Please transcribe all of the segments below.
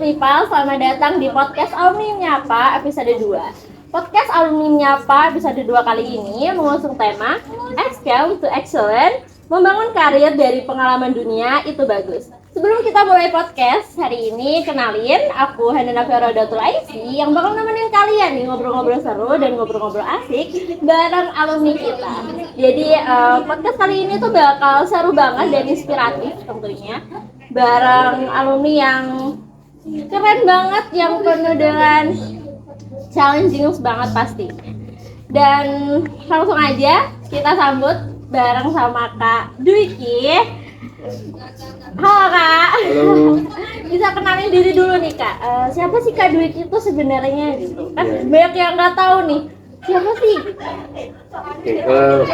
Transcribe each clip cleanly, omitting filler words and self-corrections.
MIPA, selamat datang di podcast Alumni Menyapa episode 2. Podcast Alumni Menyapa episode 2 kali ini mengusung tema Excel to Excellent, membangun karir dari pengalaman dunia itu bagus. Sebelum kita mulai podcast hari ini, kenalin aku Handana Fioradatul Aisy yang bakal nemenin kalian nih ngobrol-ngobrol seru dan ngobrol-ngobrol asik bareng alumni kita. Jadi podcast kali ini tuh bakal seru banget dan inspiratif tentunya. Bareng alumni yang keren banget, yang penuh dengan challenging banget pasti. Dan langsung aja kita sambut bareng sama Kak Dwiki. Halo Kak. Halo. Bisa kenalin diri dulu nih Kak. Siapa sih Kak Dwiki itu sebenarnya gitu? Kan banyak yang nggak tahu nih. Siapa sih? Oke,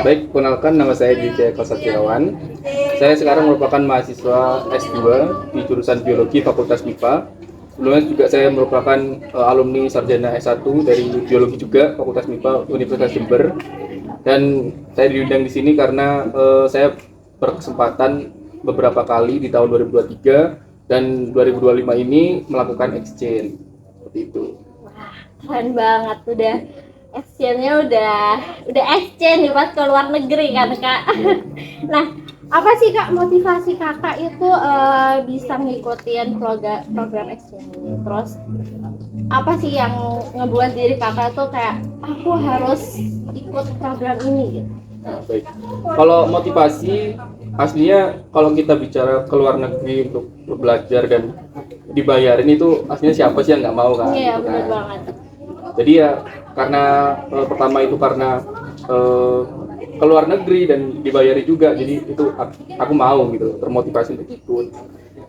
baik, kenalkan nama saya Dwiki Eko Satriawan. Saya sekarang merupakan mahasiswa S2 di jurusan Biologi Fakultas MIPA. Sebelumnya juga saya merupakan alumni sarjana S1 dari Biologi juga Fakultas MIPA Universitas Jember. Dan saya diundang di sini karena saya berkesempatan beberapa kali di tahun 2023 dan 2025 ini melakukan exchange seperti itu. Wah, keren banget, udah exchange-nya udah exchange nih pas ke luar negeri kan Kak. Nah, apa sih Kak motivasi Kakak itu bisa ngikutin program exchange ini? Terus apa sih yang ngebuat diri Kakak tuh kayak aku harus ikut program ini gitu? Nah, baik. Kalau motivasi aslinya kalau kita bicara ke luar negeri untuk belajar dan dibayarin itu aslinya siapa sih yang nggak mau kan? Iya, gitu benar kan. banget. Jadi ya karena pertama itu karena ke luar negeri dan dibayari juga, jadi itu aku mau gitu, termotivasi untuk ikut.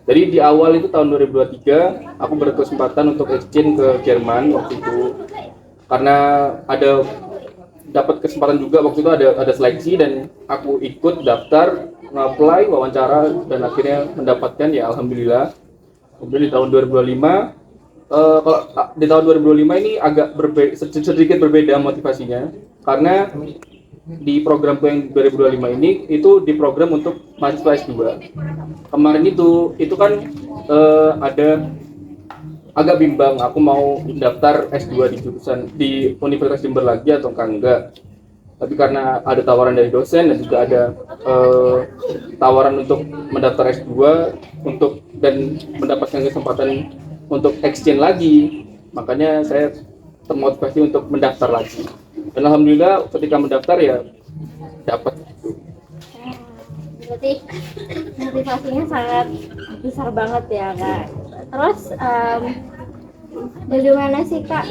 Jadi di awal itu tahun 2023 aku berkesempatan untuk exchange ke Jerman waktu itu karena ada dapat kesempatan juga waktu itu ada seleksi dan aku ikut daftar, nge-apply, wawancara dan akhirnya mendapatkan ya alhamdulillah. Kemudian di tahun 2025 kalau di tahun 2025 ini agak sedikit berbeda motivasinya karena di programku yang 2025 ini itu di program untuk mahasiswa S2. Kemarin itu kan ada agak bimbang aku mau daftar S2 di jurusan di Universitas Jember lagi atau enggak. Tapi karena ada tawaran dari dosen dan juga ada tawaran untuk mendaftar S2 dan mendapatkan kesempatan untuk exchange lagi, makanya saya termotivasi untuk mendaftar lagi. Dan alhamdulillah ketika mendaftar ya dapat. Berarti motivasinya sangat besar banget ya Kak. Terus bagaimana sih Kak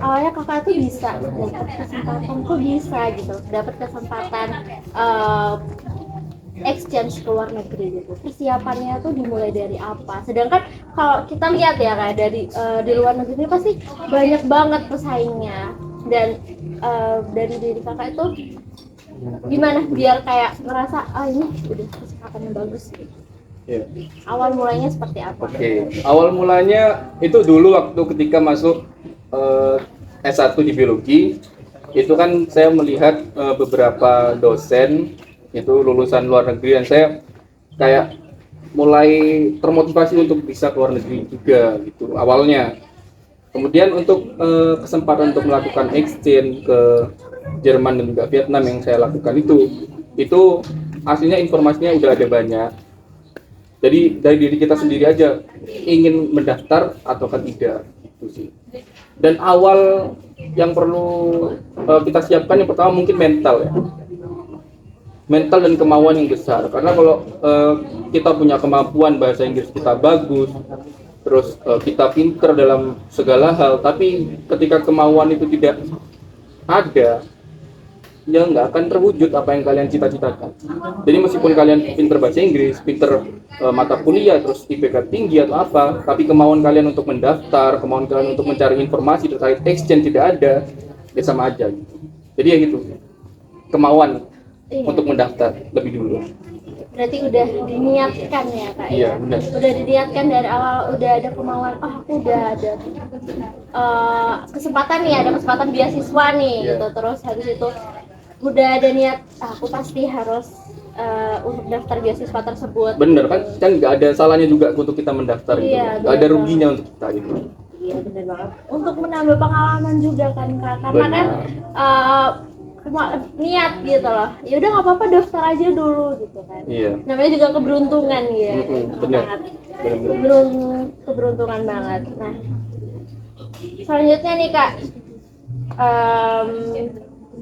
awalnya Kakak tuh bisa dapat kesempatan, kok bisa gitu dapat kesempatan exchange ke luar negeri gitu? Persiapannya tuh dimulai dari apa? Sedangkan kalau kita lihat ya Kak dari di luar negeri pasti banyak banget pesaingnya, dan dari diri Kakak itu gimana biar kayak ngerasa ini udah kesempatan yang bagus gitu? Yeah. Awal mulanya seperti apa? Oke. Awal mulanya itu dulu waktu ketika masuk S1 di biologi, itu kan saya melihat beberapa dosen itu lulusan luar negeri dan saya kayak mulai termotivasi untuk bisa ke luar negeri juga gitu awalnya. Kemudian untuk kesempatan untuk melakukan exchange ke Jerman dan juga Vietnam yang saya lakukan itu aslinya informasinya udah ada banyak. Jadi dari diri kita sendiri aja ingin mendaftar ataukah tidak itu sih. Dan awal yang perlu kita siapkan yang pertama mungkin mental ya. Mental dan kemauan yang besar. Karena kalau kita punya kemampuan bahasa Inggris kita bagus, terus kita pinter dalam segala hal, tapi ketika kemauan itu tidak ada, ya nggak akan terwujud apa yang kalian cita-citakan. Jadi meskipun kalian pinter bahasa Inggris, pinter mata kuliah, terus IPK tinggi atau apa, tapi kemauan kalian untuk mendaftar, kemauan kalian untuk mencari informasi terkait exchange tidak ada, ya sama aja gitu. Jadi ya gitu, kemauan untuk mendaftar lebih dulu. Berarti udah diniatkan ya Kak? Iya, ya? benar. Udah diniatkan dari awal, udah ada kemauan, aku udah ada kesempatan nih, ada kesempatan beasiswa nih gitu. Terus habis itu udah ada niat, aku pasti harus untuk daftar beasiswa tersebut. Bener kan nggak ada salahnya juga untuk kita mendaftar gitu. Iya, Nggak ada bener ruginya untuk kita gitu. Iya benar banget. Untuk menambah pengalaman juga kan Kak, karena kan niat gitu loh. Ya udah nggak apa-apa daftar aja dulu gitu kan. Iya. Namanya juga keberuntungan ya. Benar. Keberuntungan banget. Nah, selanjutnya nih Kak,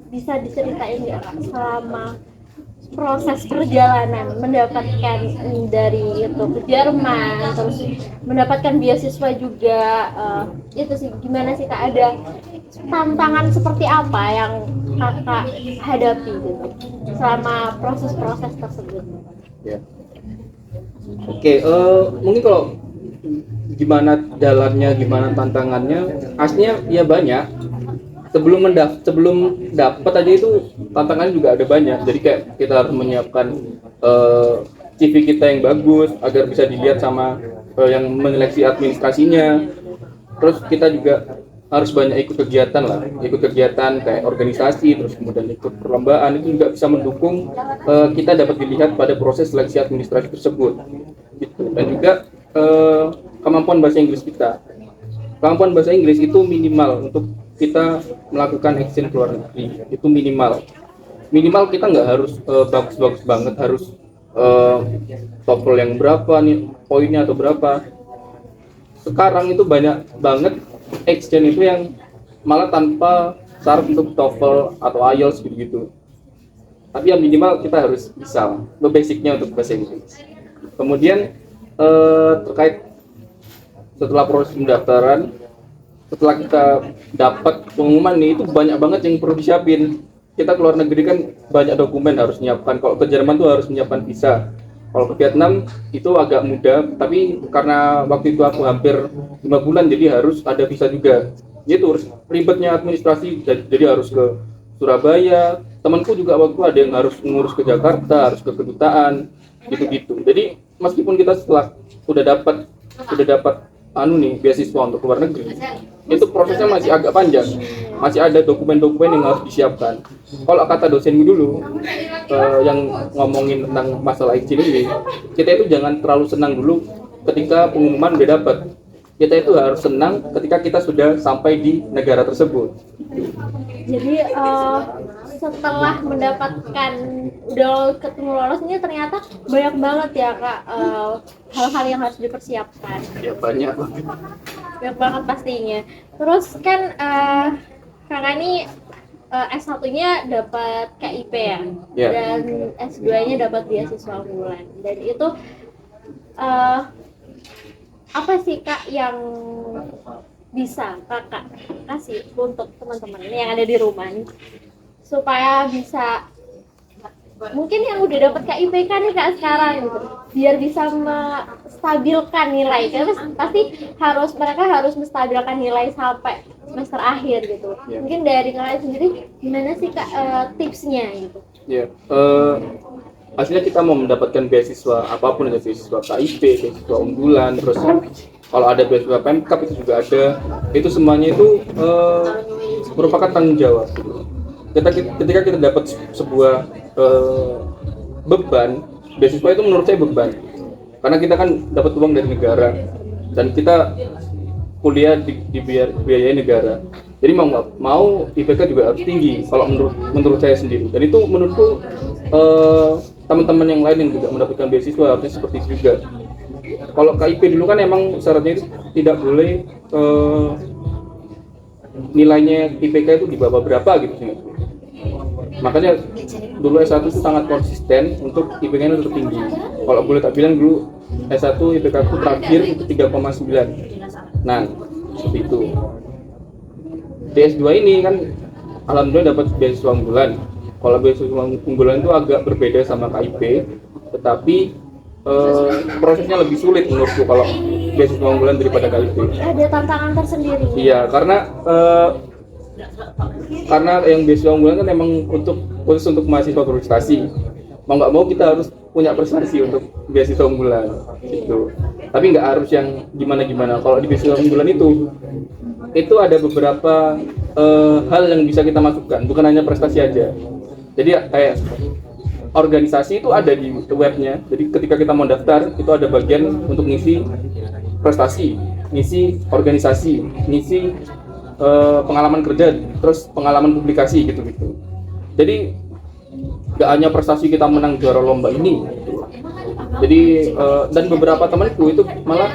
bisa diceritain nggak Kak selama proses perjalanan mendapatkan dari itu ke Jerman, terus mendapatkan beasiswa juga, itu sih gimana sih Kak, ada tantangan seperti apa yang Kakak hadapi gitu selama proses-proses tersebut? Ya. Oke, mungkin kalau gimana jalannya, gimana tantangannya, aslinya ya banyak. Sebelum dapat aja itu tantangannya juga ada banyak. Jadi kayak kita harus menyiapkan CV kita yang bagus agar bisa dilihat sama yang menyeleksi administrasinya. Terus kita juga harus banyak ikut kegiatan kayak organisasi, terus kemudian ikut perlombaan, itu juga bisa mendukung kita dapat dilihat pada proses seleksi administrasi tersebut. Gitu. Dan juga kemampuan bahasa Inggris kita. Kemampuan bahasa Inggris itu minimal untuk kita melakukan exchange ke luar negeri, itu minimal kita nggak harus bagus-bagus banget, harus TOEFL yang berapa nih poinnya atau berapa. Sekarang itu banyak banget exchange itu yang malah tanpa syarat untuk TOEFL atau IELTS gitu. Tapi yang minimal kita harus bisa basicnya untuk bahasa Inggris. Kemudian terkait setelah proses pendaftaran, setelah kita dapat pengumuman nih, itu banyak banget yang perlu disiapin. Kita ke luar negeri kan banyak dokumen harus nyiapkan. Kalau ke Jerman tuh harus menyiapkan visa. Kalau ke Vietnam itu agak mudah, tapi karena waktu itu aku hampir 5 bulan, jadi harus ada visa juga. Itu ribetnya administrasi, jadi harus ke Surabaya. Temanku juga waktu ada yang harus ngurus ke Jakarta, harus ke kedutaan, gitu-gitu. Jadi meskipun kita setelah udah dapat beasiswa untuk luar negeri, itu prosesnya masih agak panjang, masih ada dokumen-dokumen yang harus disiapkan. Kalau kata dosenku dulu yang ngomongin tentang masalah izin ini, kita itu jangan terlalu senang dulu ketika pengumuman udah dapat. Kita itu harus senang ketika kita sudah sampai di negara tersebut. Jadi setelah mendapatkan udah ketemu lolosnya, ternyata banyak banget ya Kak hal-hal yang harus dipersiapkan. Ya banyak Banget pastinya. Terus kan Kakak ini S1-nya dapat KIP ya, dan S2-nya dapat beasiswa unggulan. Dan itu apa sih Kak yang bisa Kakak kasih untuk teman-teman ini yang ada di rumah nih, supaya bisa, mungkin yang udah dapat KIPK nih Kak sekarang gitu, biar bisa menstabilkan nilai, karena pasti mereka harus menstabilkan nilai sampai semester akhir gitu. Mungkin dari kalian sendiri gimana sih Kak tipsnya gitu? Hasilnya kita mau mendapatkan beasiswa apapun, ada beasiswa KIP, beasiswa unggulan, terus kalau ada beasiswa Pemkap itu juga ada, itu semuanya itu merupakan tanggung jawab. Ketika kita dapat sebuah beban, beasiswa itu menurut saya beban, karena kita kan dapat uang dari negara dan kita kuliah dibiayai negara. Jadi mau nggak mau IPK juga harus tinggi kalau menurut saya sendiri, dan itu menurutku teman-teman yang lain yang juga mendapatkan beasiswa harusnya seperti itu juga. Kalau KIP dulu kan emang syaratnya itu tidak boleh nilainya IPK itu di bawah berapa gitu sih. Makanya dulu S1 itu sangat konsisten untuk IPK-nya tetap tinggi. Kalau boleh tak bilang dulu S1 IPK aku terakhir itu 3,9. Nah, seperti itu. Di S2 ini kan alhamdulillah dapat beasiswa unggulan. Kalau beasiswa unggulan itu agak berbeda sama KIP, tetapi prosesnya lebih sulit menurutku kalau beasiswa unggulan daripada KIP. Ada tantangan tersendiri. Iya, karena yang beasiswa unggulan kan emang khusus untuk mahasiswa berprestasi. Mau nggak mau kita harus punya prestasi untuk beasiswa unggulan gitu. Tapi nggak harus yang gimana-gimana. Kalau di beasiswa unggulan itu ada beberapa hal yang bisa kita masukkan, bukan hanya prestasi aja. Jadi kayak organisasi itu ada di webnya. Jadi ketika kita mau daftar itu ada bagian untuk ngisi prestasi, ngisi organisasi, ngisi pengalaman kerja, terus pengalaman publikasi gitu-gitu. Jadi gak hanya prestasi kita menang juara lomba ini gitu. Jadi dan beberapa temanku itu malah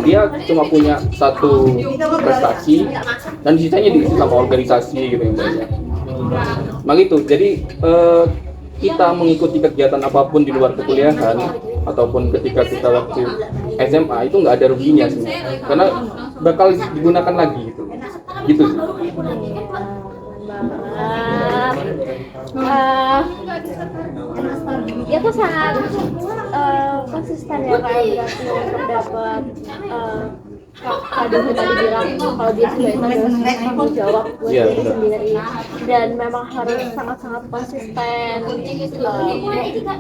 dia cuma punya satu prestasi dan sisanya diisi sama organisasi gitu yang banyak. Nah gitu. Jadi kita mengikuti kegiatan apapun di luar perkuliahan ataupun ketika kita waktu SMA itu nggak ada ruginya sih, karena bakal digunakan lagi gitu sih. Itu sangat konsisten ya Kak, berarti untuk dapat tadi bilang kalau dia sudah itu adalah tanggung jawab buat diri sendiri, dan memang harus sangat-sangat konsisten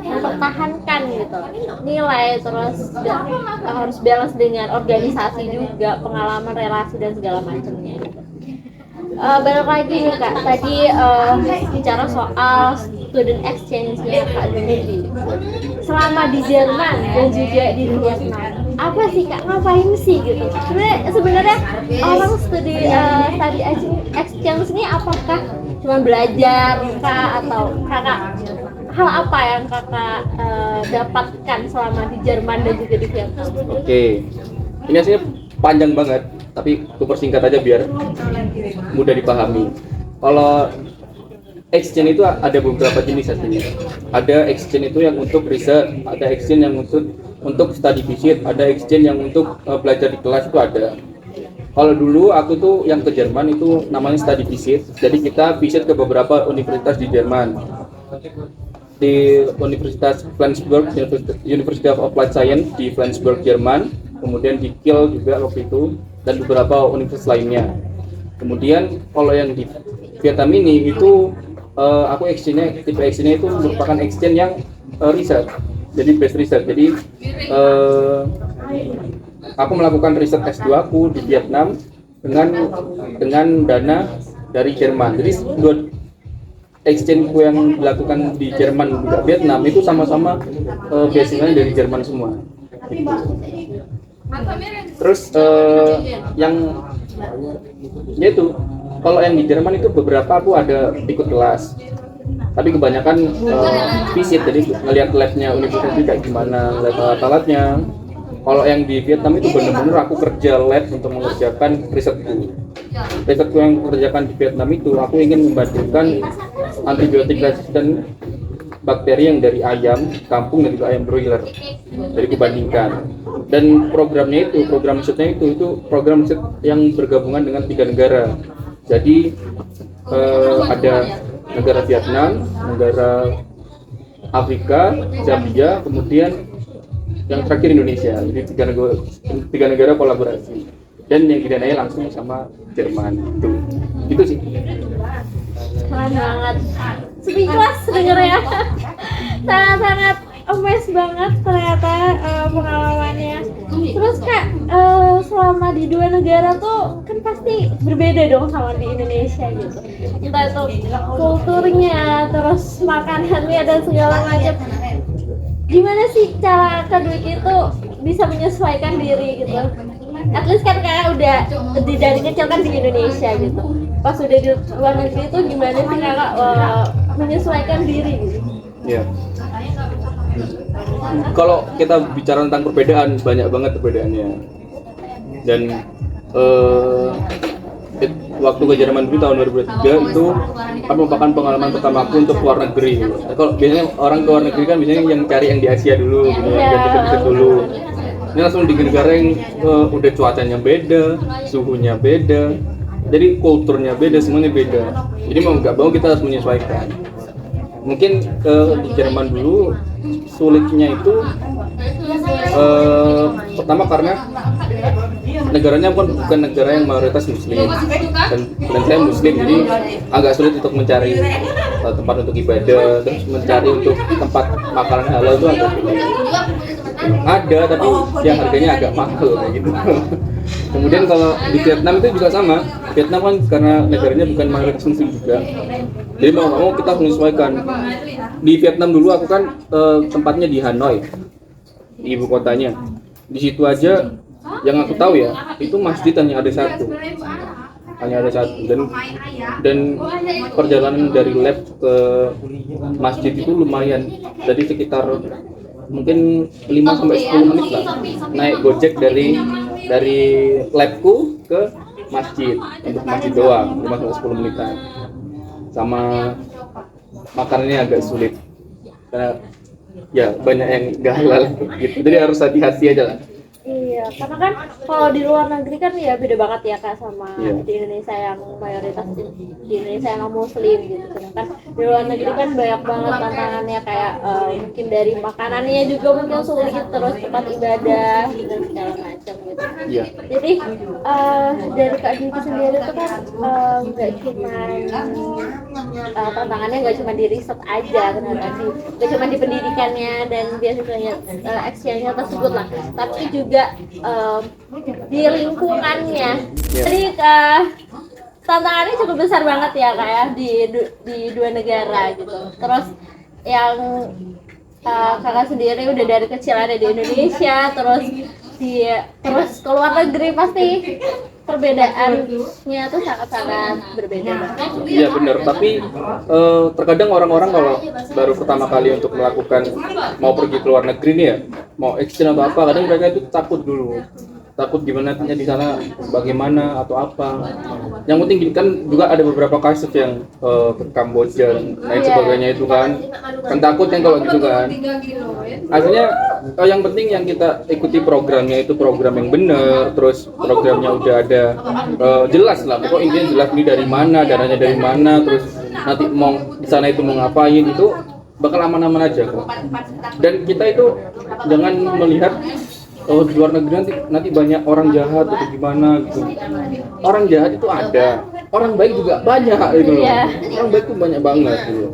mempertahankan gitu nilai, terus harus balance dengan organisasi juga, pengalaman, relasi dan segala macamnya gitu. Balik lagi nih Kak, tadi bicara soal student exchange-nya Kak di negeri. Selama di Jerman dan juga di Vietnam, apa sih Kak, ngapain sih gitu? Sebenarnya orang study exchange ini apakah cuma belajar Kak, atau Kakak hal apa yang Kakak dapatkan selama di Jerman dan juga di Vietnam? Oke, ini aslinya panjang banget, tapi aku persingkat aja biar mudah dipahami. Kalau exchange itu ada beberapa jenis aslinya. Ada exchange itu yang untuk riset, ada exchange yang untuk study visit, ada exchange yang untuk belajar di kelas itu ada. Kalau dulu aku tuh yang ke Jerman itu namanya study visit. Jadi kita visit ke beberapa universitas di Jerman. Di Universitas Flensburg, University of Applied Science di Flensburg, Jerman, kemudian di Kiel juga waktu itu, dan beberapa universitas lainnya. Kemudian kalau yang di Vietnam ini itu aku tipe exchange-nya itu merupakan exchange yang riset, jadi based research. Jadi aku melakukan riset S2 aku di Vietnam dengan dana dari Jerman. Jadi dua exchange-ku yang dilakukan di Jerman juga Vietnam itu sama-sama basicnya dari Jerman semua. Terus yang yaitu kalau yang di Jerman itu beberapa aku ada ikut kelas, tapi kebanyakan visit, jadi ngelihat labnya universitas itu kayak gimana, lab alat-alatnya. Kalau yang di Vietnam itu benar-benar aku kerja lab untuk mengerjakan risetku yang aku kerjakan di Vietnam itu aku ingin membandingkan antibiotik resisten bakteri yang dari ayam kampung dan juga ayam broiler, jadi kubandingkan. Dan program risetnya itu program riset yang bergabungan dengan 3 negara. Jadi ada negara Vietnam, negara Afrika, Zambia, kemudian yang terakhir Indonesia. Jadi 3 negara kolaborasi, dan yang didanai langsung sama Jerman. Itu sih. Keren banget, speechless dengernya. Sangat amazed banget ternyata pengalamannya. Terus Kak, selama di 2 negara tuh kan pasti berbeda dong sama di Indonesia gitu, entah itu kulturnya, terus makanannya dan segala macam. Gimana sih cara Kak Dwi itu bisa menyesuaikan diri gitu? At least kan Kak udah dari kecil kan di Indonesia gitu, pas udah di luar negeri itu gimana sih Kakak menyesuaikan diri gitu? Ya. Kalau kita bicara tentang perbedaan, banyak banget perbedaannya. Dan waktu ke Jerman dulu tahun 2003 itu kan merupakan pengalaman pertama aku untuk keluar negeri. Kalau biasanya orang keluar negeri kan biasanya yang cari yang di Asia dulu, gitu ya, deket-deket dulu. Ini langsung di negara yang udah cuacanya beda, suhunya beda, jadi kulturnya beda, semuanya beda. Jadi mau nggak mau kita harus menyesuaikan. Mungkin di Jerman dulu sulitnya itu pertama karena negaranya bukan negara yang mayoritas muslim, dan saya muslim, jadi agak sulit untuk mencari tempat untuk ibadah, terus mencari untuk tempat makanan halal itu ada, tapi ya harganya agak mahal kayak gitu. Kemudian kalau di Vietnam itu juga sama. Vietnam kan karena negaranya bukan mayoritas muslim juga, jadi mau nggak mau kita harus menyesuaikan. Di Vietnam dulu aku kan tempatnya di Hanoi, di ibu kotanya. Di situ aja yang aku tahu ya, itu masjid hanya ada satu, dan perjalanan dari lab ke masjid itu lumayan, jadi sekitar mungkin 5 sampai 10 menit lah naik Gojek dari labku ke masjid, untuk masjid doang 5 sampai 10 menitan. Sama makanannya agak sulit karena ya banyak yang gak halal gitu, jadi harus hati-hati aja lah. Iya, karena kan kalau di luar negeri kan ya beda banget ya Kak sama Iya. di Indonesia yang mayoritas di Indonesia yang muslim gitu. Sedangkan di luar negeri kan banyak banget tantangannya kayak mungkin dari makanannya juga mungkin sulit, terus tempat ibadah dan segala macam gitu. Iya. Jadi dari Kak Diki sendiri itu kan nggak cuma tantangannya nggak cuma di riset aja ternyata nggak cuma di pendidikannya dan biasanya exchange-nya tersebut lah, tapi juga di lingkungannya. Jadi tantangannya cukup besar banget ya Kak ya di dua negara gitu. Terus yang Kakak sendiri udah dari kecil ada di Indonesia, terus ke luar negeri pasti perbedaannya tuh sangat-sangat berbeda banget. Iya benar, tapi terkadang orang-orang kalau baru pertama kali untuk melakukan mau pergi ke luar negeri nih ya, mau exchange atau apa, kadang mereka itu takut dulu, takut gimana nantinya di sana, bagaimana atau apa. Yang penting kan juga ada beberapa kasus yang ke Kamboja dan lain sebagainya itu kan takut kan kalau gitu kan. Akhirnya yang penting yang kita ikuti programnya itu program yang benar, terus programnya udah ada jelas lah, pokoknya intinya jelas nih dari mana, dananya dari mana, terus nanti mau di sana itu mau ngapain, itu bakal aman-aman aja kok. Dan kita itu jangan melihat di luar negeri nanti banyak orang jahat atau gimana gitu. Orang jahat itu ada, orang baik juga banyak gitu loh. Orang baik itu banyak banget gitu.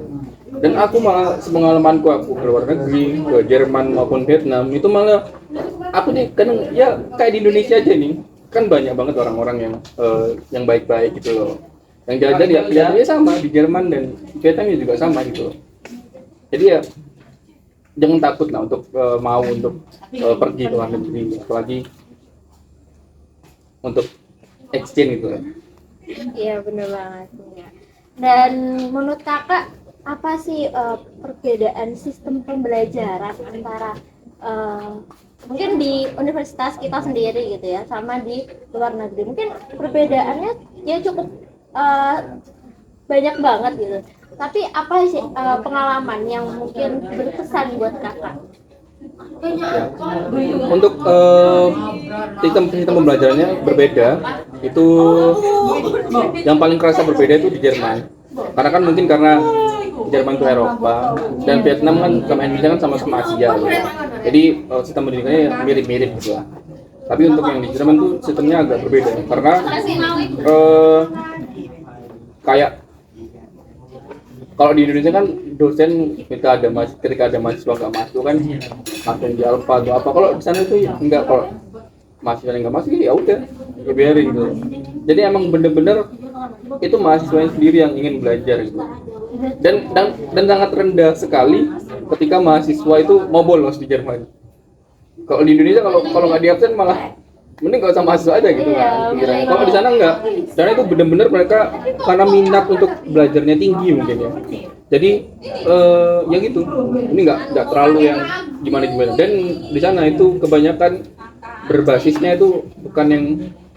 Dan aku malah sepengalamanku aku ke luar negeri, ke Jerman maupun Vietnam, itu malah aku nih kadang ya kayak di Indonesia aja nih, kan banyak banget orang-orang yang baik-baik gitu loh. Yang jahat ya sama di Jerman dan Vietnam juga sama gitu loh. Jadi ya jangan takut lah untuk mau untuk pergi ke luar negeri, apalagi untuk exchange gitu ya. Iya benar banget ya. Dan menurut Kakak apa sih perbedaan sistem pembelajaran antara mungkin di universitas kita sendiri gitu ya sama di luar negeri? Mungkin perbedaannya ya cukup banyak banget gitu. Tapi apa sih pengalaman yang mungkin berkesan buat Kakak? Untuk sistem pembelajarannya berbeda, itu yang paling kerasa berbeda itu di Jerman. Karena kan mungkin karena Jerman itu Eropa dan Vietnam kan sama Indonesia kan sama-sama Asia ya. Jadi sistem pendidikannya mirip-mirip gitu lah. Tapi untuk yang di Jerman tuh sistemnya agak berbeda karena kayak kalau di Indonesia kan dosen ketika ada mahasiswa nggak masuk kan langsung di alfa atau apa. Kalau di sana itu enggak, kalau mahasiswa yang nggak masuk ya udah dibiarin gitu. Jadi emang bener-bener itu mahasiswanya sendiri yang ingin belajar gitu. Dan sangat rendah sekali ketika mahasiswa itu mau bolos di Jerman. Kalau di Indonesia kalau nggak di absen malah mending nggak usah mahasiswa aja gitu kan. Kalau di sana enggak, karena itu benar-benar mereka karena minat untuk belajarnya tinggi mungkin ya. Jadi ya gitu, ini nggak terlalu yang gimana. Dan di sana itu kebanyakan berbasisnya itu bukan yang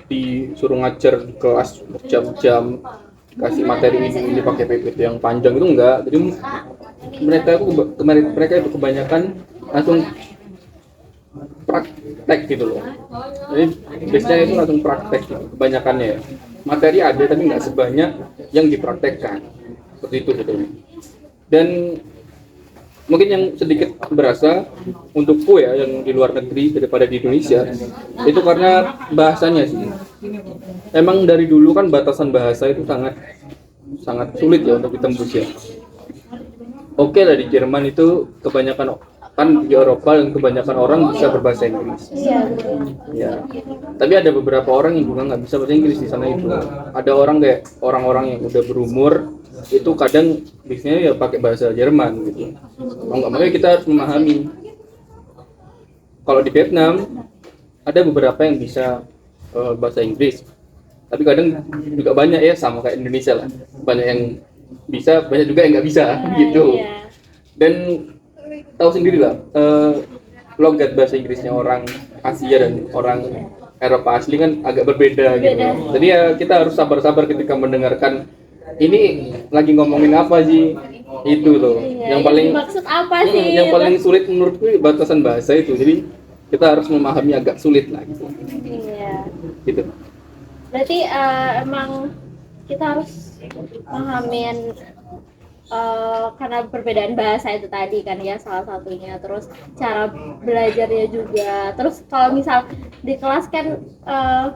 disuruh ngajar di kelas berjam-jam, kasih materi ini pakai PPT yang panjang itu enggak. Jadi mereka itu kebanyakan langsung praktek gitu loh. Jadi biasanya itu langsung praktek gitu, kebanyakannya ya. Materi ada tapi nggak sebanyak yang dipraktekkan. Seperti itu sebetulnya. Dan mungkin yang sedikit berasa untukku ya yang di luar negeri daripada di Indonesia itu karena bahasanya sih. Emang dari dulu kan batasan bahasa itu sangat sulit ya untuk ditembus ya. oke lah di Jerman itu kebanyakan kan di Eropa dan kebanyakan orang bisa berbahasa Inggris. Iya, betul. Ya. Tapi ada beberapa orang yang juga nggak bisa bahasa Inggris di sana itu. Ada orang kayak orang-orang yang udah berumur itu kadang bisnisnya ya pakai bahasa Jerman gitu. Kalau nggak, makanya kita harus memahami. Kalau di Vietnam ada beberapa yang bisa bahasa Inggris. Tapi kadang juga banyak ya sama kayak Indonesia lah. Banyak yang bisa, banyak juga yang nggak bisa gitu. Iya. Dan tahu sendiri lah logat bahasa Inggrisnya orang Asia dan orang Eropa asli kan agak berbeda gitu. Jadi ya kita harus sabar-sabar ketika mendengarkan ini lagi ngomongin apa sih itu loh. Iya, Yang paling maksud apa sih? yang paling sulit menurutku batasan bahasa itu. Jadi kita harus memahami agak sulit lah gitu. Iya. Gitu. Berarti emang kita harus memahamin karena perbedaan bahasa itu tadi kan ya salah satunya, terus cara belajarnya juga. Terus kalau misal di kelas kan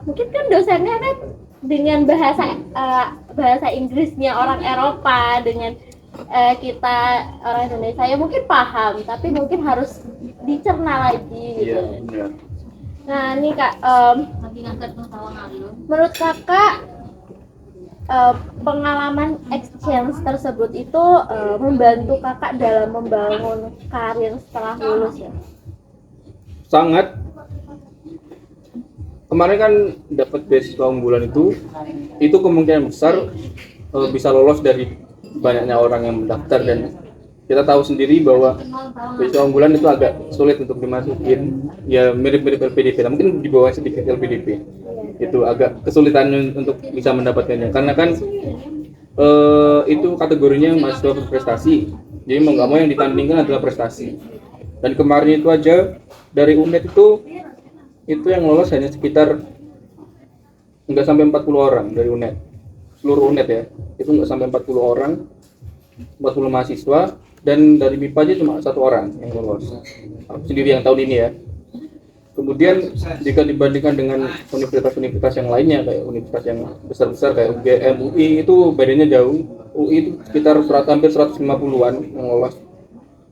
mungkin kan dosennya kan dengan bahasa Inggrisnya orang Eropa dengan kita orang Indonesia ya mungkin paham, tapi mungkin harus dicerna lagi gitu. Iya, benar. Nah ini Kak, menurut Kakak pengalaman exchange tersebut itu membantu Kakak dalam membangun karir setelah lulus ya? Sangat. Kemarin kan dapat beasiswa unggulan itu kemungkinan besar bisa lolos dari banyaknya orang yang mendaftar, dan kita tahu sendiri bahwa beasiswa unggulan itu agak sulit untuk dimasukin, ya mirip-mirip LPDP, mungkin di bawah sedikit LPDP. Itu agak kesulitan untuk bisa mendapatkannya karena kan itu kategorinya mahasiswa berprestasi, jadi mau nggak mau yang ditandingkan adalah prestasi. Dan kemarin itu aja dari UNED itu yang lolos hanya sekitar nggak sampai 40 orang dari UNED, seluruh UNED ya, itu nggak sampai 40 orang, 40 mahasiswa, dan dari MIPA aja cuma 1 orang yang lolos. Aku sendiri yang tahun ini ya. Kemudian jika dibandingkan dengan universitas-universitas yang lainnya kayak universitas yang besar-besar kayak UGM, UI itu bedanya jauh. UI itu sekitar hampir 150-an yang lolos.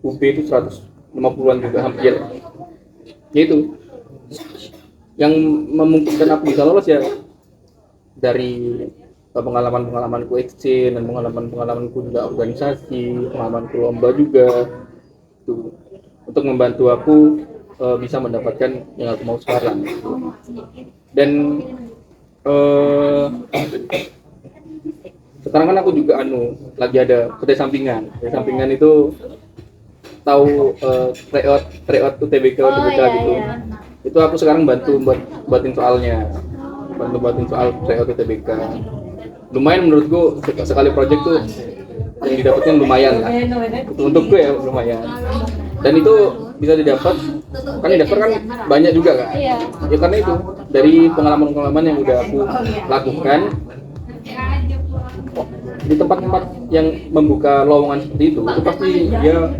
UB itu 150-an juga hampir. Itu yang memungkinkan aku bisa lolos ya dari pengalaman-pengalamanku exchange dan pengalaman-pengalamanku juga organisasi, pengalamanku lomba juga tuh, untuk membantu aku bisa mendapatkan yang aku mau sekarang. Dan sekarang kan aku juga lagi ada kerja sampingan. Kerja sampingan itu tahu tryout UTBK gitu. Iya. Itu aku sekarang buatin soalnya. Bantu soal tryout UTBK. Lumayan menurutku sekali project tuh yang didapatkan lumayan lah. Untukku ya lumayan. Dan itu bisa didapat, kan didaftar kan banyak juga kan? Iya. Ya karena itu dari pengalaman-pengalaman yang udah aku lakukan di tempat-tempat yang membuka lowongan seperti itu pasti dia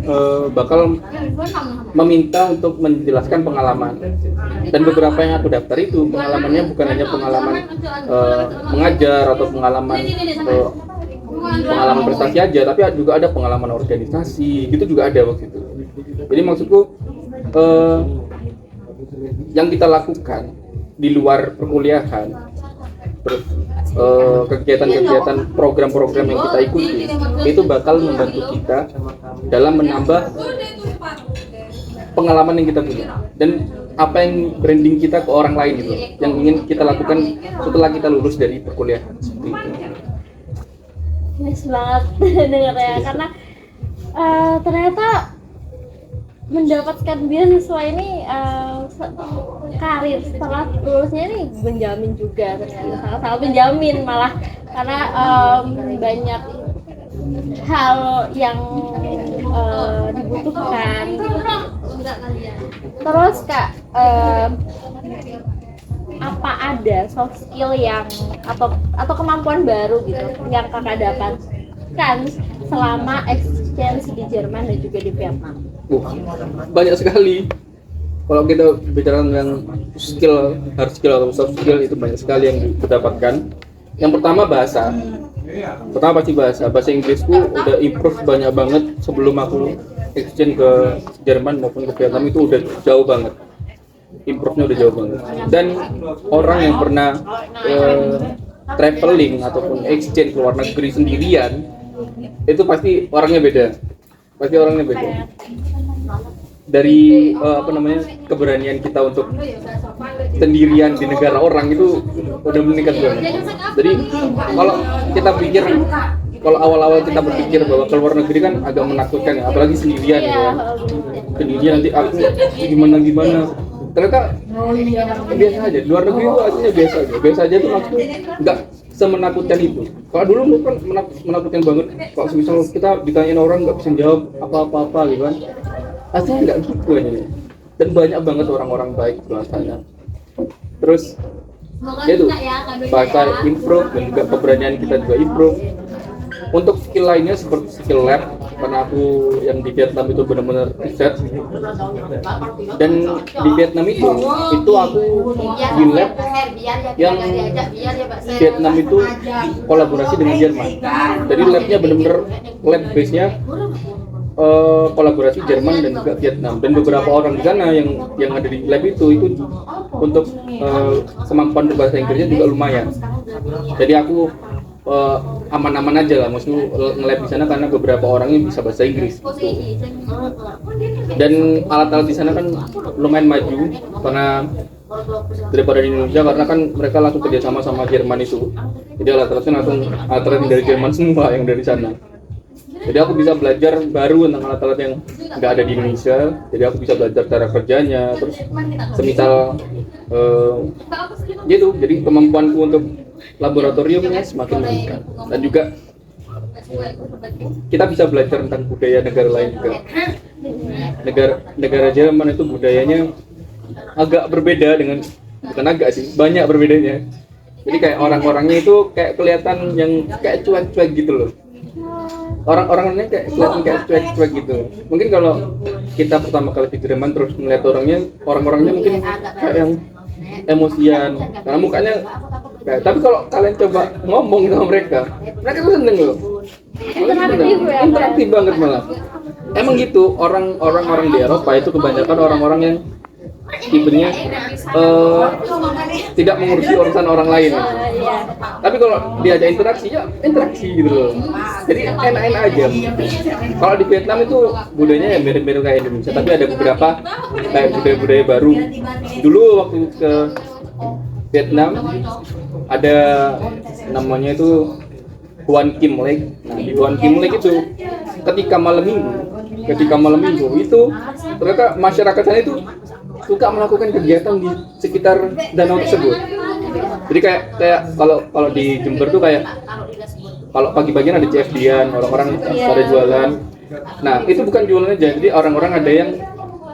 bakal meminta untuk menjelaskan pengalaman. Dan beberapa yang aku daftar itu pengalamannya bukan hanya pengalaman mengajar atau pengalaman prestasi aja, tapi juga ada pengalaman organisasi, gitu juga ada waktu itu. Jadi maksudku yang kita lakukan di luar perkuliahan, terus kegiatan-kegiatan program-program yang kita ikuti itu bakal membantu kita dalam menambah pengalaman yang kita punya dan apa yang branding kita ke orang lain gitu, yang ingin kita lakukan setelah kita lulus dari perkuliahan seperti itu. Nice banget dengarnya, karena ternyata mendapatkan beasiswa ini karir setelah lulusnya ini menjamin juga, ternyata sangat menjamin malah, karena banyak hal yang dibutuhkan. Terus Kak, apa ada soft skill yang atau kemampuan baru gitu yang Kakak dapatkan selama exchange di Jerman dan juga di Vietnam? Banyak sekali. Kalau kita bicara tentang hard skill atau soft skill itu banyak sekali yang didapatkan. Yang pertama bahasa. Pertama pasti bahasa Inggrisku udah improve banyak banget sebelum aku exchange ke Jerman maupun ke Vietnam, itu udah jauh banget. Improve-nya udah jauh banget. Dan orang yang pernah traveling ataupun exchange ke luar negeri sendirian, itu pasti orangnya beda. Dari keberanian kita untuk sendirian di negara orang itu udah meningkat banget. Jadi kalau awal-awal kita berpikir bahwa keluar negeri kan agak menakutkan ya, apalagi sendirian ya. Sendirian nanti aku gimana. Ternyata biasa aja. Luar negeri itu artinya biasa aja tuh, maksudnya nggak semenakutkan itu. Kalau dulu kan menakutkan banget. Kalau misal kita ditanyain orang nggak bisa jawab apa-apa gitu kan. Aslinya nggak gitu aja. Dan banyak banget orang-orang baik di luar sana. Terus ya itu bahasa improve dan juga keberanian kita juga improve. Untuk skill lainnya seperti skill lab, karena aku yang di Vietnam itu benar-benar riset. Dan di Vietnam itu aku di lab yang Vietnam itu kolaborasi dengan Jerman. Jadi labnya benar-benar lab base-nya kolaborasi Jerman dan juga Vietnam. Dan beberapa orang di sana yang ada di lab itu untuk kemampuan berbahasa Inggrisnya juga lumayan. Jadi aku aman-aman aja lah, maksudnya nge-lab di sana karena beberapa orangnya bisa bahasa Inggris. Dan alat-alat di sana kan lumayan maju karena daripada di Indonesia, karena kan mereka langsung kerjasama sama Jerman itu. Jadi alat-alatnya langsung alat-alat dari Jerman semua yang dari sana. Jadi aku bisa belajar baru tentang alat-alat yang nggak ada di Indonesia. Jadi aku bisa belajar cara kerjanya, terus semisal gitu. Jadi kemampuanku untuk laboratoriumnya semakin meningkat. Dan juga kita bisa belajar tentang budaya negara lain juga. Negara Jerman itu budayanya agak berbeda dengan, bukan agak sih, banyak berbedanya. Jadi kayak orang-orangnya itu kayak kelihatan yang kayak cuek-cuek gitu loh. Orang-orangnya kayak kelihatan kayak cuek-cuek gitu. Mungkin kalau kita pertama kali di Jerman terus melihat orang-orangnya mungkin kayak yang emosian karena mukanya. Tapi kalau kalian coba ngomong sama mereka tuh seneng loh. Interaktif banget malah. Emang gitu, orang di Eropa itu kebanyakan orang-orang yang tipenya tidak mengurusi urusan orang lain. Tapi kalau diajak interaksi gitu loh. Jadi enak-enak aja. Kalau di Vietnam itu budayanya ya mirip-mirip kayak Indonesia, tapi ada beberapa kayak budaya-budaya baru. Dulu waktu ke Vietnam ada namanya itu Huan Kim Lake. Nah, di Huan Kim Lake itu ketika malam minggu itu ternyata masyarakat sana itu suka melakukan kegiatan di sekitar danau tersebut. Jadi kayak kalau di Jember tuh kayak kalau pagi-pagian ada CFD-an, orang-orang pada jualan. Nah, itu bukan jualan aja. Jadi orang-orang ada yang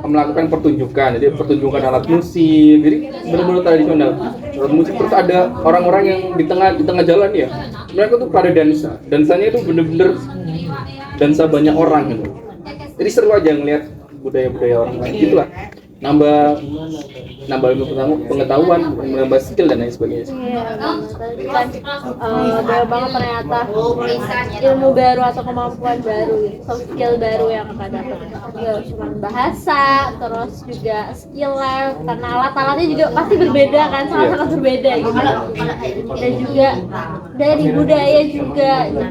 melakukan pertunjukan. Jadi pertunjukan alat musik. Jadi benar-benar tradisional. Alat musik, terus ada orang-orang yang di tengah jalan ya. Mereka tuh pada dansa. Dansanya itu benar-benar dansa banyak orang gitu. Jadi seru aja ngeliat budaya-budaya orang lain gitulah. Nambah ilmu pengetahuan, menambah skill dan lain sebagainya. Banyak banget ternyata ilmu baru atau kemampuan baru, soft skill baru yang akan dapat. Gak cuma bahasa, terus juga skill lah, karena alat-alatnya juga pasti berbeda kan, sangat berbeda gitu. Dan juga dari budaya juga gitu.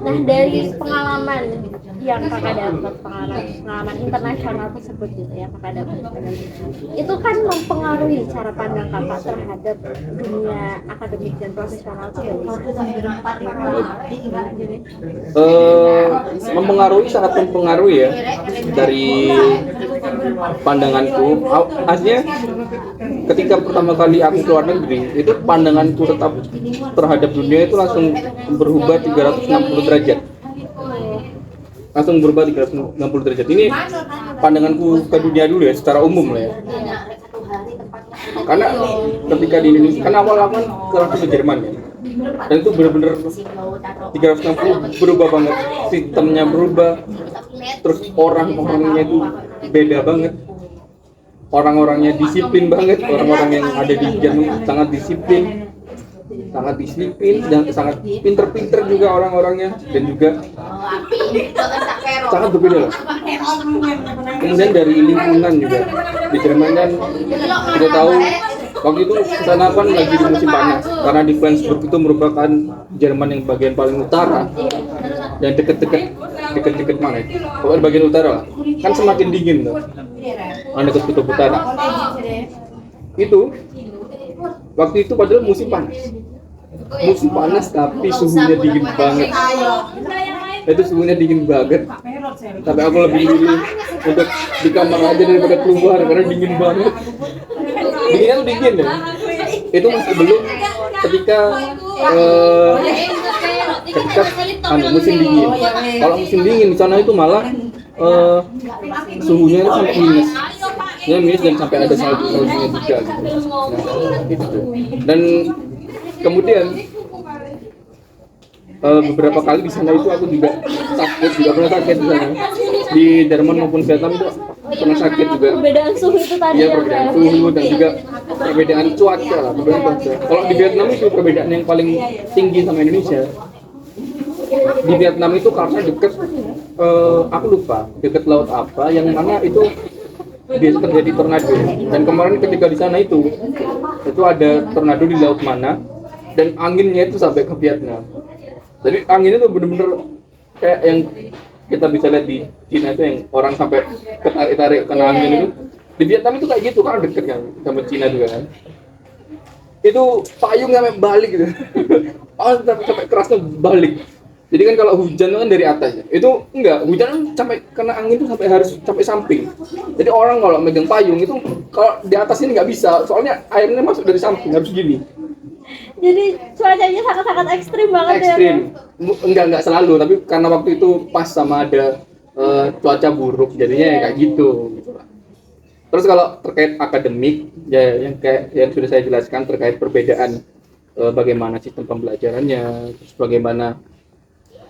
Nah, dari pengalaman yang kakak dapat, pengalaman internasional tersebut gitu ya kakak dapat, itu kan mempengaruhi cara pandang kakak terhadap dunia akademik dan profesional tuh sangat mempengaruhi ya dari pandanganku. Aslinya ketika pertama kali aku keluar negeri itu pandanganku tetap terhadap dunia itu langsung berubah 360 derajat. Ini pandanganku ke dunia dulu ya, secara umum lah ya. Karena ketika di Indonesia, kan awal aku kan ke Jerman ya, dan itu benar-benar 360 berubah banget, sistemnya berubah, terus orang-orangnya itu beda banget, orang-orangnya disiplin banget, orang-orang yang ada di Jerman sangat disiplin. sangat disiplin dan sangat pinter-pinter juga orang-orangnya, dan juga sangat berbeda lah. Kemudian dari lingkungan juga, di Jerman kan kita tahu waktu itu kesana kan lagi di musim panas, karena di Flensburg itu merupakan Jerman yang bagian paling utara, yang deket-deket mana itu? Pokoknya bagian utara lah, kan semakin dingin tuh, dekat kutub utara. Itu waktu itu padahal musim panas tapi suhunya dingin banget. Itu suhunya dingin banget. Tapi aku lebih milih untuk di kamar aja daripada keluar karena dingin banget. Dinginnya tuh dingin ya. Itu masih belum ketika musim dingin. Kalau musim dingin di sana itu malah suhunya itu sampai minus. Ya minus dan sampai ada saljunya juga gitu. Nah, itu. Dan kemudian beberapa kali di sana itu aku juga pernah sakit di sana. Di Jerman maupun Vietnam itu pernah sakit juga. Perbedaan suhu itu tadi. Iya, perbedaan suhu dan juga perbedaan cuaca lah, Kalau di Vietnam itu perbedaan yang paling tinggi sama Indonesia. Di Vietnam itu karena deket, aku lupa deket laut apa, yang mana itu biasa terjadi tornado. Dan kemarin ketika di sana itu ada tornado di laut mana, dan anginnya itu sampai ke Vietnam. Jadi anginnya tuh bener-bener kayak yang kita bisa lihat di Cina itu, yang orang sampai ketarik-tarik kena angin itu. Di Vietnam itu kayak gitu, karena deket kan sama Cina juga kan. Itu payung sampai balik gitu. sampai kerasnya balik. Jadi kan kalau hujan kan dari atas ya. Itu enggak, hujan kan sampai kena angin itu harus sampai samping. Jadi orang kalau megang payung itu kalau di atas ini nggak bisa, soalnya airnya masuk dari samping, harus gini. Jadi cuacanya sangat-sangat ekstrim banget. Ekstrim. Ya. Enggak selalu, tapi karena waktu itu pas sama ada cuaca buruk, jadinya ya kayak gitu. Terus kalau terkait akademik, ya yang sudah saya jelaskan terkait perbedaan bagaimana sistem pembelajarannya, terus bagaimana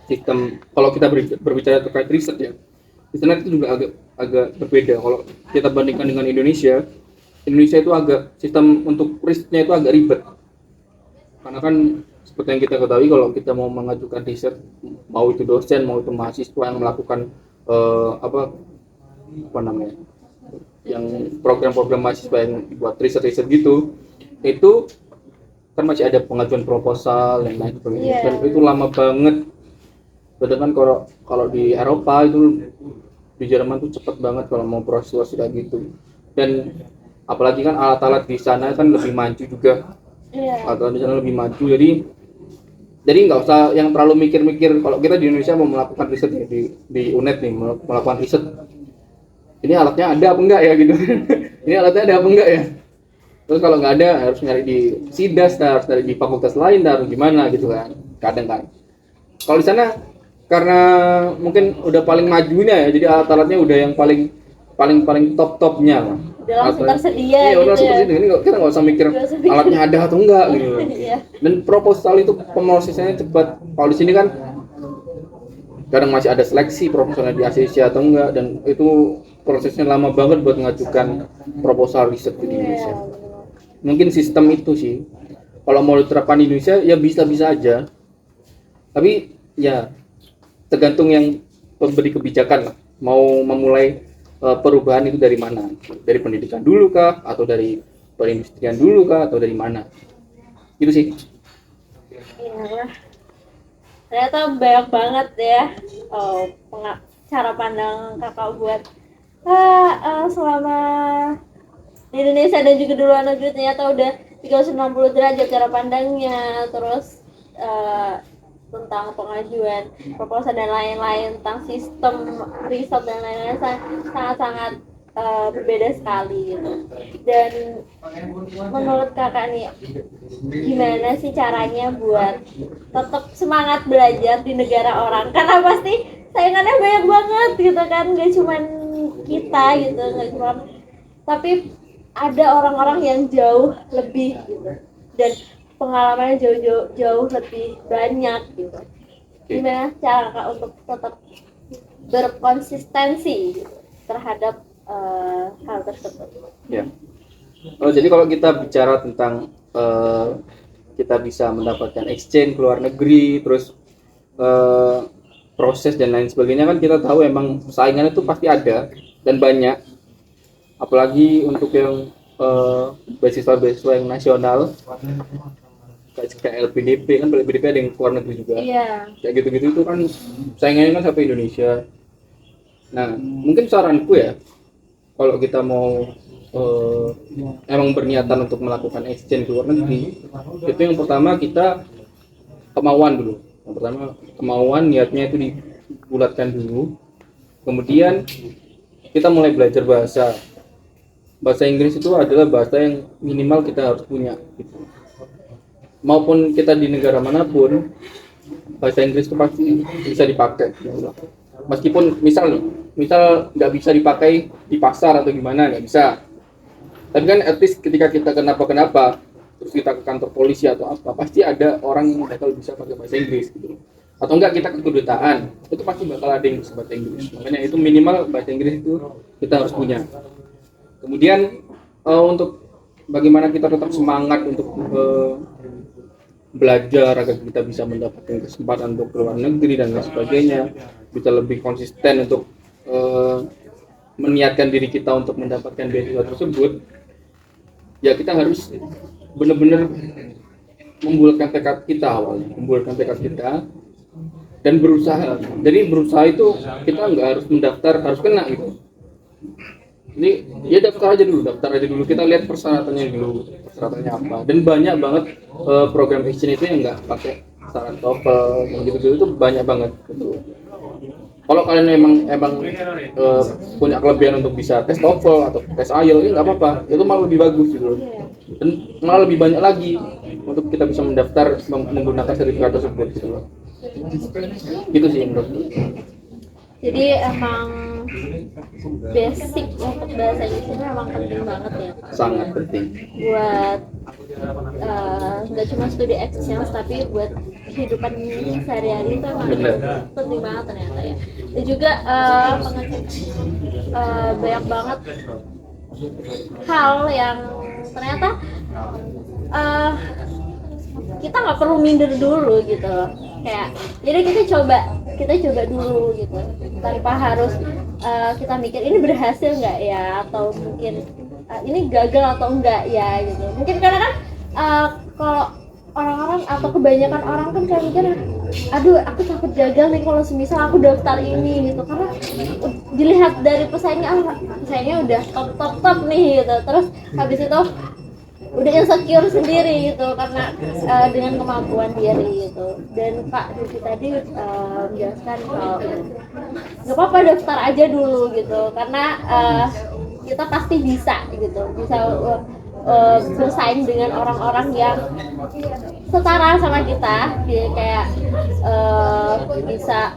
sistem, kalau kita berbicara terkait riset ya, di sana itu juga agak berbeda. Kalau kita bandingkan dengan Indonesia itu agak sistem untuk risetnya itu agak ribet. Karena kan seperti yang kita ketahui, kalau kita mau mengajukan riset, mau itu dosen, mau itu mahasiswa yang melakukan apa namanya, yang program-program mahasiswa yang buat riset gitu, itu kan masih ada pengajuan proposal dan lain sebagainya. Dan itu lama banget. Sedangkan kalau di Eropa itu, di Jerman tuh cepet banget kalau mau proses kayak gitu. Dan apalagi kan alat-alat di sana kan lebih maju juga. Alat-alat di sana lebih maju, jadi nggak usah yang terlalu mikir-mikir. Kalau kita di Indonesia mau melakukan riset ya, di UNED nih melakukan riset, ini alatnya ada apa enggak ya gitu. Ini alatnya ada apa enggak ya. Terus kalau nggak ada harus nyari di SIDAS, harus nyari di fakultas lain, harus gimana gitu kan. Kadang kan. Kalau di sana karena mungkin udah paling majunya ya, jadi alat-alatnya udah yang paling top-topnya lah. Udah langsung tersedia. Iya, udah langsung tersedia. Ini kita nggak usah mikir alatnya ada atau enggak gitu. Dan proposal itu pemrosesannya cepat. Kalau di sini kan kadang masih ada seleksi proposalnya di ACC atau enggak, dan itu prosesnya lama banget buat mengajukan proposal riset di Indonesia. Mungkin sistem itu sih. Kalau mau diterapkan di Indonesia ya bisa-bisa aja. Tapi ya tergantung yang pemberi kebijakan lah, mau memulai perubahan itu dari mana, dari pendidikan dulu kah, atau dari perindustrian dulu kah, atau dari mana, gitu sih. Iya, ternyata banyak banget ya cara pandang kakak buat selama di Indonesia dan juga di luar negeri. Ternyata udah 360 derajat cara pandangnya, terus tentang pengajuan proposal dan lain-lain, tentang sistem riset dan lain-lain sangat-sangat berbeda sekali gitu. Dan menurut kakak nih, gimana sih caranya buat tetap semangat belajar di negara orang? Karena pasti saingannya banyak banget gitu kan, gak cuma kita gitu, gak cuma, tapi ada orang-orang yang jauh lebih gitu, dan pengalamannya jauh lebih banyak gitu. Gimana cara Kak untuk tetap berkonsistensi gitu terhadap hal tersebut? Ya. Jadi kalau kita bicara tentang kita bisa mendapatkan exchange ke luar negeri, terus proses dan lain sebagainya kan kita tahu emang saingannya itu pasti ada dan banyak, apalagi untuk yang beasiswa-beasiswa yang nasional kayak LPDP kan, LPDP ada yang ke luar negeri juga. Iya. Kayak gitu-gitu itu kan saingannya kan sampai Indonesia. Nah, mungkin saranku ya, kalau kita mau emang berniatan untuk melakukan exchange ke luar negeri, itu yang pertama kita kemauan dulu. Yang pertama kemauan, niatnya itu dibulatkan dulu. Kemudian kita mulai belajar bahasa. Bahasa Inggris itu adalah bahasa yang minimal kita harus punya gitu. Maupun kita di negara manapun, bahasa Inggris itu pasti bisa dipakai gitu. Meskipun misal nggak bisa dipakai di pasar atau gimana, nggak bisa, tapi kan at least ketika kita kenapa terus kita ke kantor polisi atau apa, pasti ada orang yang bakal bisa pakai bahasa Inggris gitu. Atau enggak kita ke kedutaan, itu pasti bakal ada yang bisa bahasa Inggris. Makanya itu minimal bahasa Inggris itu kita harus punya. Kemudian untuk bagaimana kita tetap semangat untuk belajar agar kita bisa mendapatkan kesempatan untuk keluar negeri dan lain sebagainya, bisa lebih konsisten untuk meniatkan diri kita untuk mendapatkan beasiswa tersebut, ya kita harus benar-benar membulatkan tekad kita awalnya, membulatkan tekad kita dan berusaha. Jadi berusaha itu kita nggak harus mendaftar harus kena gitu. Jadi ya daftar aja dulu, kita lihat persyaratannya apa. Dan banyak banget program exchange itu yang nggak pakai syarat TOEFL, yang gitu-gitu itu banyak banget gitu. Kalau kalian emang punya kelebihan untuk bisa tes TOEFL atau tes IELTS, ya nggak apa-apa, itu malah lebih bagus gitu. Dan malah lebih banyak lagi untuk kita bisa mendaftar menggunakan sertifikat tersebut gitu. Gitu sih menurutku. Jadi emang basic untuk bahasa Inggris ini memang penting banget ya Kak. Sangat penting. Buat nggak cuma studi exchange tapi buat kehidupan sehari-hari itu emang penting banget ternyata ya. Dan juga banyak banget hal yang ternyata kita nggak perlu minder dulu gitu loh. Kayak jadi kita coba dulu gitu tanpa harus kita mikir ini berhasil nggak ya, atau mungkin ini gagal atau enggak ya gitu. Mungkin karena kan kalau orang-orang atau kebanyakan orang kan kayak mikir, aduh aku takut gagal nih kalau semisal aku daftar ini gitu, karena dilihat dari pesaingnya udah top nih gitu. Terus habis itu udah insecure sendiri gitu karena dengan kemampuan diri gitu. Dan Kak Duki tadi menjelaskan kalau nggak apa-apa daftar aja dulu gitu, karena kita pasti bisa bersaing dengan orang-orang yang setara sama kita, kayak bisa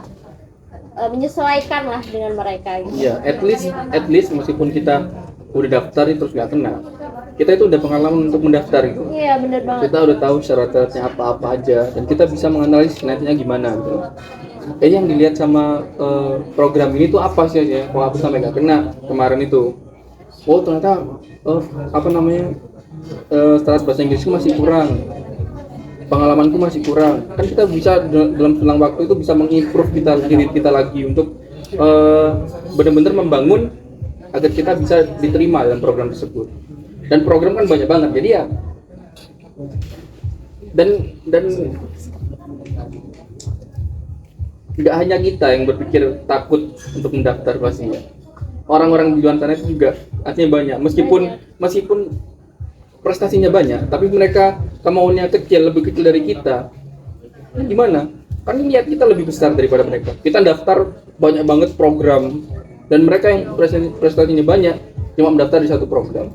menyesuaikan lah dengan mereka gitu. Iya, at least meskipun kita udah daftar terus nggak kena, kita itu udah pengalaman untuk mendaftar gitu. Iya, benar banget. Kita udah tahu syarat-syaratnya apa aja dan kita bisa menganalisis nantinya gimana gitu. Yang dilihat sama program ini tuh apa sih ya? Kok aku sampai nggak kena kemarin itu? Oh ternyata syarat bahasa Inggrisku masih kurang, pengalamanku masih kurang. Kan kita bisa dalam selang waktu itu bisa mengimprove diri kita lagi untuk benar-benar membangun agar kita bisa diterima dalam program tersebut. Dan program kan banyak banget, jadi ya dan nggak hanya kita yang berpikir takut untuk mendaftar pastinya. Orang-orang di luar sana itu juga artinya banyak, meskipun prestasinya banyak, tapi mereka kemauannya lebih kecil dari kita. Gimana? Kan niat kita lebih besar daripada mereka. Kita daftar banyak banget program, dan mereka yang prestasinya banyak cuma mendaftar di satu program.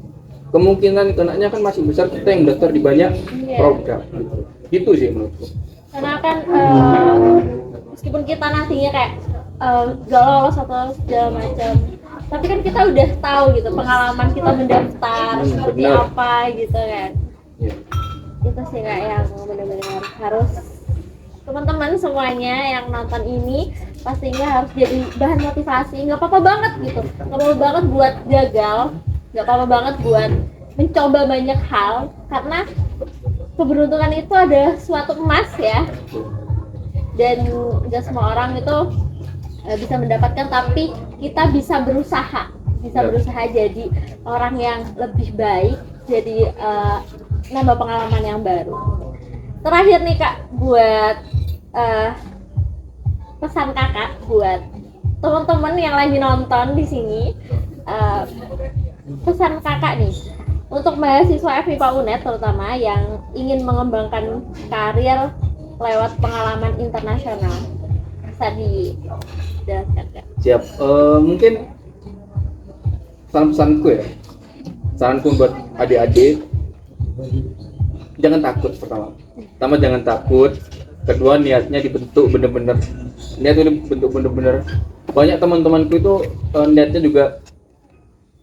Kemungkinan kenanya kan masih besar kita yang daftar di banyak program. Gitu sih menurutku. Karena kan meskipun kita nantinya kayak gak lolos atau segala macam, tapi kan kita udah tahu gitu pengalaman kita mendaftar seperti apa gitu kan. Itu sih kayak yang benar-benar harus teman-teman semuanya yang nonton ini pastinya harus jadi bahan motivasi. Nggak apa-apa banget gitu, nggak apa-apa banget buat gagal, nggak apa-apa banget buat mencoba banyak hal, karena keberuntungan itu adalah suatu emas ya, dan nggak semua orang itu bisa mendapatkan, tapi kita bisa berusaha jadi orang yang lebih baik, jadi nambah pengalaman yang baru. Terakhir nih Kak, buat pesan Kakak buat teman-teman yang lagi nonton di sini, pesan Kakak nih untuk mahasiswa FMIPA UNED terutama yang ingin mengembangkan karir lewat pengalaman internasional, bisa dijelaskan Kak? Siap. Mungkin pesanku ya, saranku buat adik-adik, jangan takut. Pertama jangan takut. Kedua, niatnya dibentuk bener-bener. Banyak teman-temanku itu niatnya juga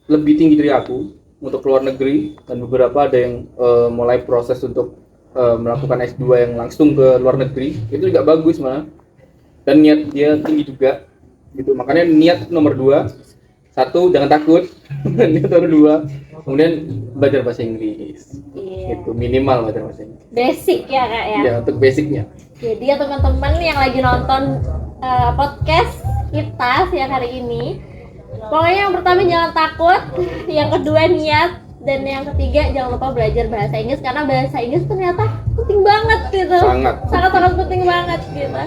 lebih tinggi dari aku untuk keluar negeri, dan beberapa ada yang mulai proses untuk melakukan S2 yang langsung ke luar negeri. Itu juga bagus malah, dan niat dia tinggi juga gitu. Makanya niat nomor 2, 1 jangan takut. Niat nomor 2, kemudian belajar bahasa Inggris. Itu minimal belajar bahasa Inggris, basic ya Kak ya. Ya, untuk basicnya. Jadi ya teman-teman yang lagi nonton podcast kita siang hari ini, pokoknya yang pertama jangan takut, yang kedua niat, dan yang ketiga jangan lupa belajar bahasa Inggris, karena bahasa Inggris ternyata penting banget gitu. Sangat penting banget gitu.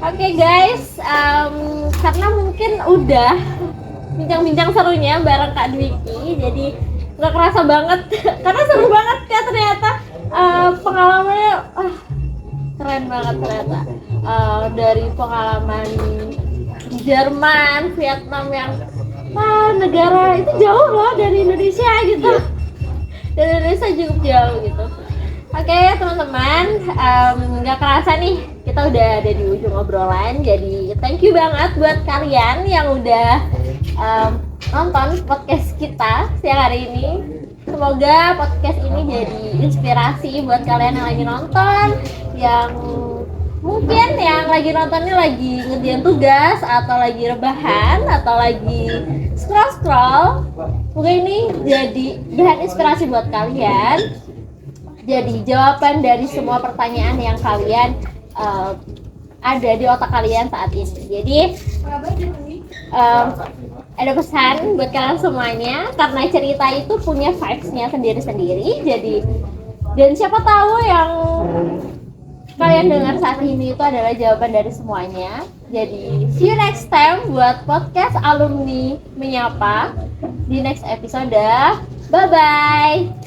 Oke guys, karena mungkin udah bincang-bincang serunya bareng Kak Dwiki, jadi nggak kerasa banget karena seru banget Kak ternyata. Pengalamannya keren banget ternyata. Dari pengalaman di Jerman, Vietnam yang negara itu jauh loh dari Indonesia gitu. Dari Indonesia cukup jauh gitu. Oke teman-teman, nggak kerasa nih kita udah ada di ujung obrolan. Jadi thank you banget buat kalian yang udah nonton podcast kita siang hari ini. Semoga podcast ini jadi inspirasi buat kalian yang lagi nonton, yang mungkin yang lagi nontonnya lagi ngerjain tugas, atau lagi rebahan, atau lagi scroll. Semoga ini jadi bahan inspirasi buat kalian, jadi jawaban dari semua pertanyaan yang kalian ada di otak kalian saat ini. Jadi ada pesan buat kalian semuanya, karena cerita itu punya vibes-nya sendiri-sendiri. Jadi, dan siapa tahu yang kalian dengar saat ini itu adalah jawaban dari semuanya. Jadi see you next time buat podcast alumni menyapa di next episode. Bye bye.